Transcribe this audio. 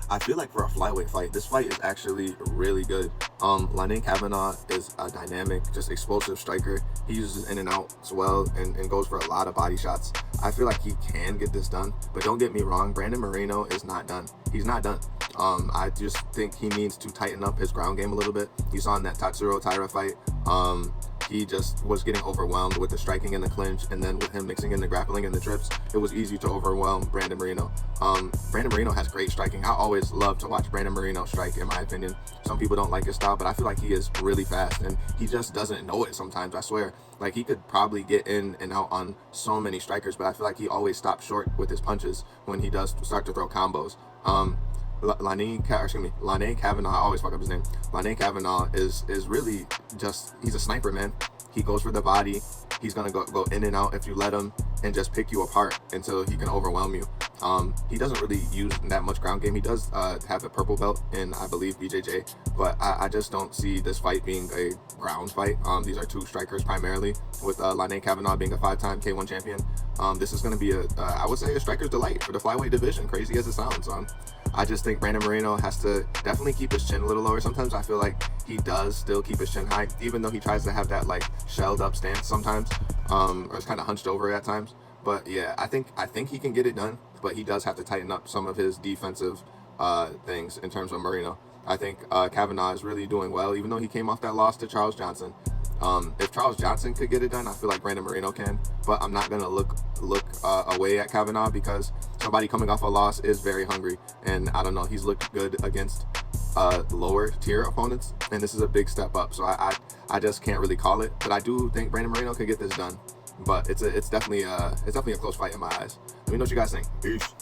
I feel like for a flyweight fight, this fight is actually really good. Lone'erKavanagh is a dynamic, just explosive striker. He uses in and out as well and goes for a lot of body shots. I feel like he can get this done, but don't get me wrong, Brandon Moreno is not done. He's not done. I just think he needs to tighten up his ground game a little bit. You saw in that Tatsuro Taira fight, he just was getting overwhelmed with the striking and the clinch, and then with him mixing in the grappling and the trips, it was easy to overwhelm Brandon Moreno. Brandon Moreno has great striking. I always love to watch Brandon Moreno strike, in my opinion. Some people don't like his style, but I feel like he is really fast, and he just doesn't know it sometimes, I swear. Like, he could probably get in and out on so many strikers, but I feel like he always stops short with his punches when he does start to throw combos. Lone'erKavanagh, I always fuck up his name. Lone'erKavanagh is really just, he's a sniper, man. He goes for the body. He's gonna go in and out if you let him, and just pick you apart until he can overwhelm you. He doesn't really use that much ground game. He does have a purple belt in, I believe, BJJ, but I just don't see this fight being a ground fight. These are two strikers primarily, with Lone'erKavanagh being a 5-time K1 champion. This is going to be I would say, a striker's delight for the flyweight division, crazy as it sounds. I just think Brandon Moreno has to definitely keep his chin a little lower. Sometimes I feel like he does still keep his chin high, even though he tries to have that like shelled up stance sometimes, or it's kind of hunched over at times. But yeah, I think he can get it done, but he does have to tighten up some of his defensive things in terms of Moreno. I think Kavanagh is really doing well, even though he came off that loss to Charles Johnson. If Charles Johnson could get it done, I feel like Brandon Moreno can, but I'm not gonna look away at Kavanagh, because somebody coming off a loss is very hungry, and I don't know, he's looked good against lower tier opponents, and this is a big step up. So I just can't really call it, but I do think Brandon Moreno could get this done. But it's definitely a close fight in my eyes. Let me know what you guys think. Peace.